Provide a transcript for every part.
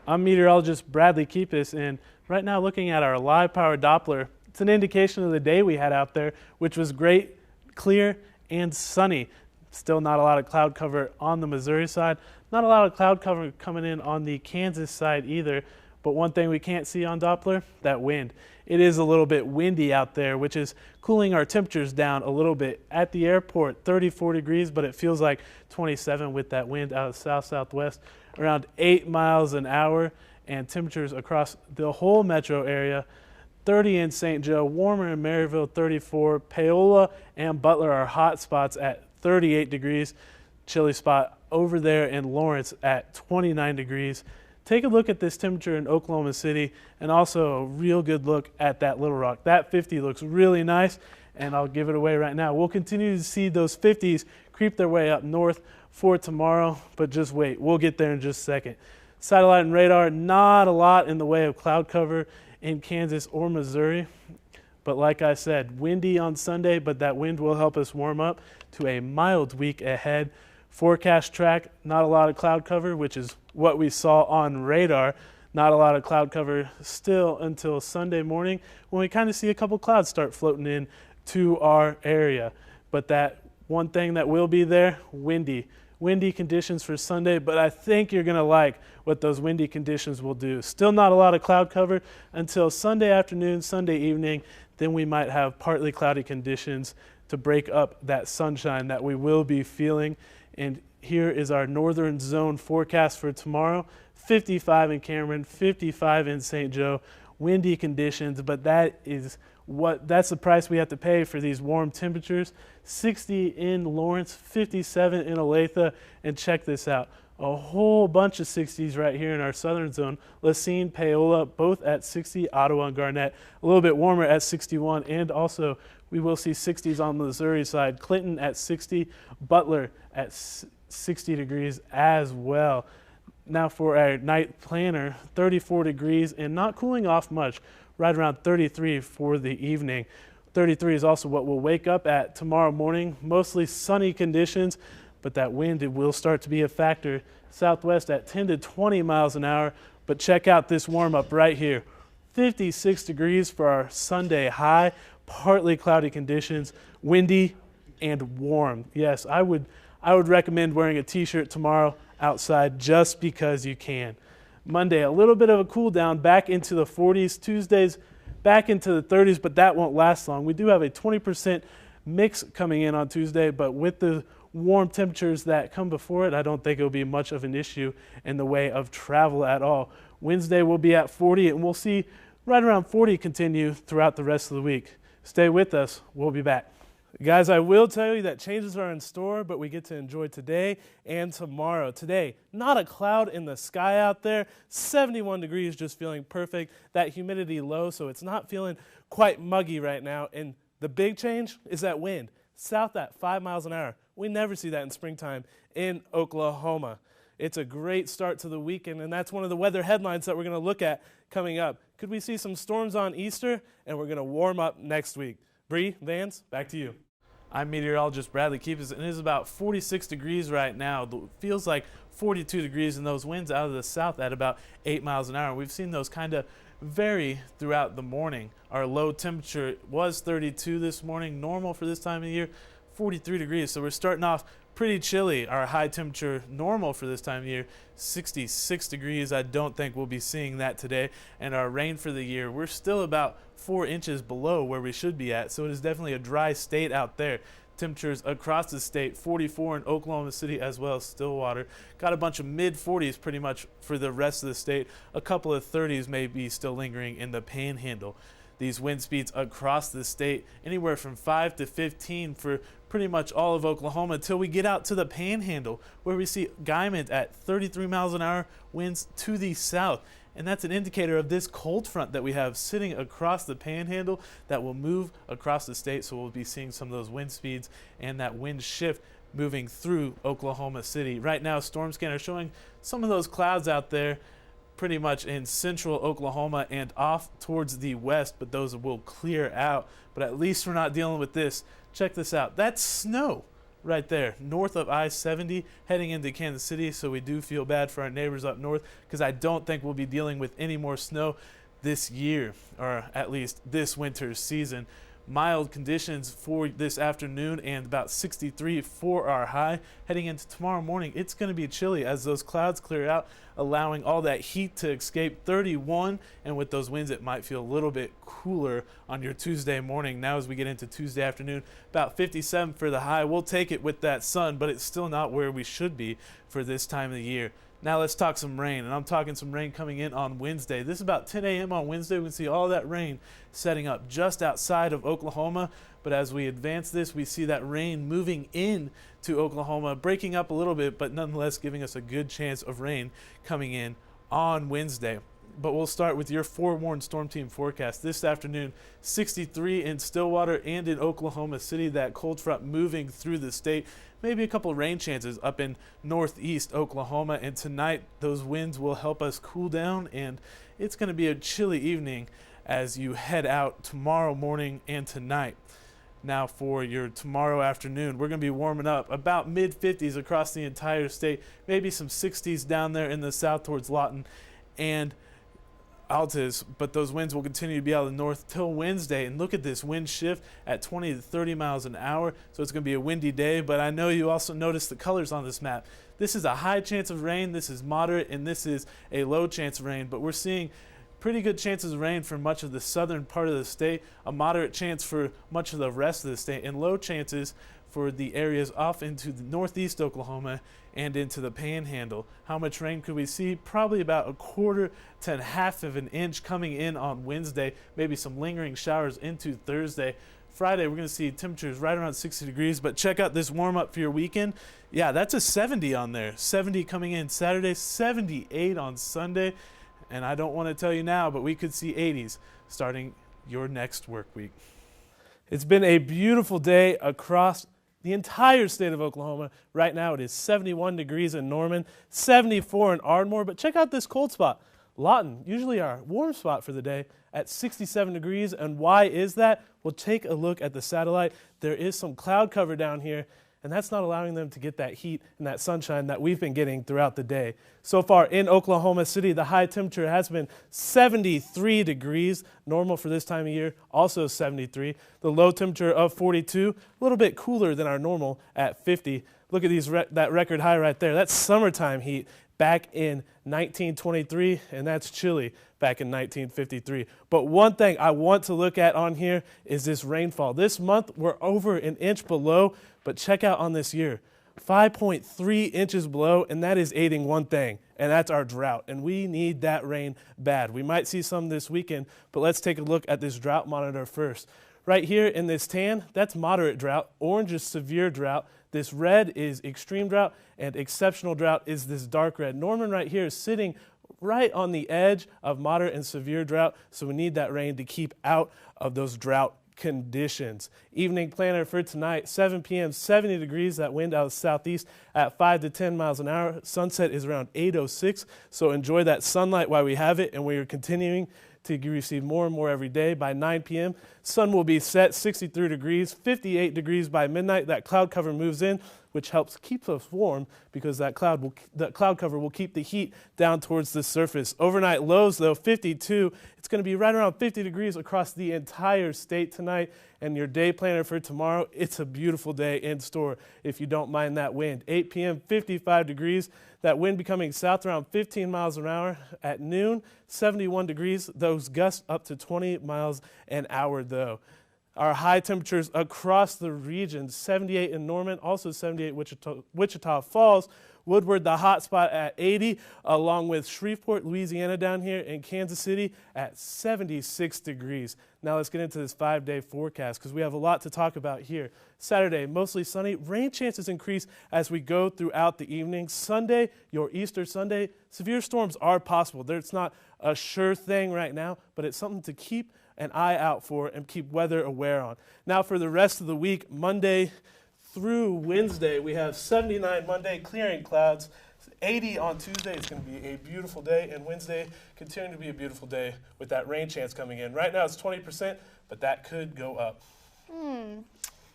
I'm meteorologist Bradley Keepis, and right now looking at our live power Doppler, it's an indication of the day we had out there, which was great, clear, and sunny. Still not a lot of cloud cover on the Missouri side, not a lot of cloud cover coming in on the Kansas side either, but one thing we can't see on Doppler, that wind. It is a little bit windy out there, which is cooling our temperatures down a little bit. At the airport, 34 degrees, but it feels like 27 with that wind out of south-southwest, around 8 miles an hour, and temperatures across the whole metro area, 30 in St. Joe, warmer in Maryville, 34. Paola and Butler are hot spots at 38 degrees. Chilly spot over there in Lawrence at 29 degrees. Take a look at this temperature in Oklahoma City and also a real good look at that Little Rock. That 50 looks really nice, and I'll give it away right now. We'll continue to see those 50s creep their way up north for tomorrow, but just wait. We'll get there in just a second. Satellite and radar, not a lot in the way of cloud cover in Kansas or Missouri. But like I said, windy on Sunday, but that wind will help us warm up to a mild week ahead. Forecast track, not a lot of cloud cover, which is what we saw on radar. Not a lot of cloud cover still until Sunday morning when we kind of see a couple clouds start floating in to our area. But that one thing that will be there, windy. Windy conditions for Sunday, but I think you're going to like what those windy conditions will do. Still not a lot of cloud cover until Sunday afternoon, Sunday evening. Then we might have partly cloudy conditions to break up that sunshine that we will be feeling. And here is our northern zone forecast for tomorrow. 55 in Cameron, 55 in St. Joe. Windy conditions, but that's the price we have to pay for these warm temperatures. 60 in Lawrence, 57 in Olathe, and check this out. A whole bunch of 60s right here in our southern zone. Lacine, Paola, both at 60, Ottawa and Garnett, a little bit warmer at 61, and also we will see 60s on the Missouri side. Clinton at 60, Butler at 60 degrees as well. Now for our night planner, 34 degrees and not cooling off much, right around 33 for the evening. 33 is also what we'll wake up at tomorrow morning. Mostly sunny conditions, but that wind, it will start to be a factor. Southwest at 10 to 20 miles an hour, but check out this warm up right here. 56 degrees for our Sunday high, partly cloudy conditions, windy and warm. Yes, I would recommend wearing a t-shirt tomorrow outside just because you can. Monday, a little bit of a cool down back into the 40s. Tuesdays back into the 30s, but that won't last long. We do have a 20% mix coming in on Tuesday, but with the warm temperatures that come before it, I don't think it'll be much of an issue in the way of travel at all. Wednesday will be at 40, and we'll see right around 40 continue throughout the rest of the week. Stay with us. We'll be back. Guys, I will tell you that changes are in store, but we get to enjoy today and tomorrow. Today, not a cloud in the sky out there. 71 degrees, just feeling perfect. That humidity low, so it's not feeling quite muggy right now. And the big change is that wind. South at 5 miles an hour. We never see that in springtime in Oklahoma. It's a great start to the weekend, and that's one of the weather headlines that we're going to look at coming up. Could we see some storms on Easter? And we're going to warm up next week. Bree, Vance, back to you. I'm meteorologist Bradley Keepis, and it is about 46 degrees right now. It feels like 42 degrees, and those winds out of the south at about 8 miles an hour. We've seen those kind of vary throughout the morning. Our low temperature was 32 this morning, normal for this time of year, 43 degrees. So we're starting off pretty chilly. Our high temperature normal for this time of year, 66 degrees. I don't think we'll be seeing that today. And our rain for the year, we're still about 4 inches below where we should be at. So it is definitely a dry state out there. Temperatures across the state, 44 in Oklahoma City as well as Stillwater. Got a bunch of mid-40s pretty much for the rest of the state. A couple of 30s may be still lingering in the Panhandle. These wind speeds across the state, anywhere from 5 to 15 for pretty much all of Oklahoma until we get out to the Panhandle, where we see Guymon at 33 miles an hour, winds to the south. And that's an indicator of this cold front that we have sitting across the Panhandle that will move across the state. So we'll be seeing some of those wind speeds and that wind shift moving through Oklahoma City. Right now, Storm Scanner showing some of those clouds out there pretty much in central Oklahoma and off towards the west, but those will clear out. But at least we're not dealing with this. Check this out. That's snow right there, north of I-70, heading into Kansas City. So we do feel bad for our neighbors up north, because I don't think we'll be dealing with any more snow this year, or at least this winter season. Mild conditions for this afternoon and about 63 for our high. Heading into tomorrow morning, it's going to be chilly as those clouds clear out, allowing all that heat to escape. 31, and with those winds, it might feel a little bit cooler on your Tuesday morning. Now as we get into Tuesday afternoon, about 57 for the high. We'll take it with that sun, but it's still not where we should be for this time of the year. Now let's talk some rain, and I'm talking some rain coming in on Wednesday. This is about 10 a.m. on Wednesday. We can see all that rain setting up just outside of Oklahoma, but as we advance this, we see that rain moving in to Oklahoma, breaking up a little bit, but nonetheless giving us a good chance of rain coming in on Wednesday. But we'll start with your forewarned storm team forecast. This afternoon, 63 in Stillwater and in Oklahoma City, that cold front moving through the state. Maybe a couple of rain chances up in northeast Oklahoma, and tonight those winds will help us cool down, and it's going to be a chilly evening as you head out tomorrow morning and tonight. Now for your tomorrow afternoon, we're going to be warming up about mid-50s across the entire state, maybe some 60s down there in the south towards Lawton and Altus, but those winds will continue to be out of the north till Wednesday. And look at this wind shift at 20 to 30 miles an hour. So it's going to be a windy day, but I know you also noticed the colors on this map. This is a high chance of rain, this is moderate, and this is a low chance of rain, but we're seeing pretty good chances of rain for much of the southern part of the state, a moderate chance for much of the rest of the state, and low chances for the areas off into the northeast Oklahoma and into the panhandle. How much rain could we see? Probably about a quarter to a half of an inch coming in on Wednesday, maybe some lingering showers into Thursday. Friday, we're going to see temperatures right around 60 degrees, but check out this warm up for your weekend. Yeah, that's a 70 on there. 70 coming in Saturday, 78 on Sunday. And I don't want to tell you now, but we could see 80s starting your next work week. It's been a beautiful day across the entire state of Oklahoma. Right now it is 71 degrees in Norman, 74 in Ardmore, but check out this cold spot. Lawton, usually our warm spot for the day, at 67 degrees. And why is that? We'll take a look at the satellite. There is some cloud cover down here, and that's not allowing them to get that heat and that sunshine that we've been getting throughout the day. So far in Oklahoma City, the high temperature has been 73 degrees, normal for this time of year, also 73. The low temperature of 42, a little bit cooler than our normal at 50. Look at that record high right there. That's summertime heat back in 1923, and that's chilly back in 1953. But one thing I want to look at on here is this rainfall. This month, we're over an inch below, but check out on this year, 5.3 inches below, and that is aiding one thing, and that's our drought. And we need that rain bad. We might see some this weekend, but let's take a look at this drought monitor first. Right here in this tan, that's moderate drought. Orange is severe drought. This red is extreme drought, and exceptional drought is this dark red. Norman right here is sitting right on the edge of moderate and severe drought, so we need that rain to keep out of those drought conditions. Evening planner for tonight, 7 p.m., 70 degrees, that wind out of the southeast at 5 to 10 miles an hour. Sunset is around 8:06, so enjoy that sunlight while we have it, and we are continuing to receive more and more every day. By 9 p.m., sun will be set 63 degrees, 58 degrees by midnight. That cloud cover moves in, which helps keep us warm because that cloud cover will keep the heat down towards the surface. Overnight lows, though, 52. It's going to be right around 50 degrees across the entire state tonight. And your day planner for tomorrow, it's a beautiful day in store if you don't mind that wind. 8 p.m., 55 degrees. That wind becoming south around 15 miles an hour. At noon, 71 degrees. Those gusts up to 20 miles an hour, though. Our high temperatures across the region, 78 in Norman, also 78 Wichita Falls. Woodward, the hot spot at 80, along with Shreveport, Louisiana down here, and Kansas City at 76 degrees. Now let's get into this 5-day forecast because we have a lot to talk about here. Saturday, mostly sunny. Rain chances increase as we go throughout the evening. Sunday, your Easter Sunday, severe storms are possible. It's not a sure thing right now, but it's something to keep an eye out for and keep weather aware on. Now for the rest of the week, Monday through Wednesday, we have 79 Monday, clearing clouds, 80 on Tuesday. It's going to be a beautiful day, and Wednesday continuing to be a beautiful day with that rain chance coming in. Right now it's 20%, but that could go up.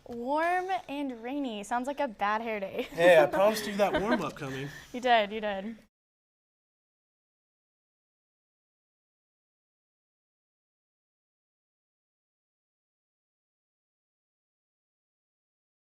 Warm and rainy. Sounds like a bad hair day. Hey, I promised you that warm-up coming. You did, you did.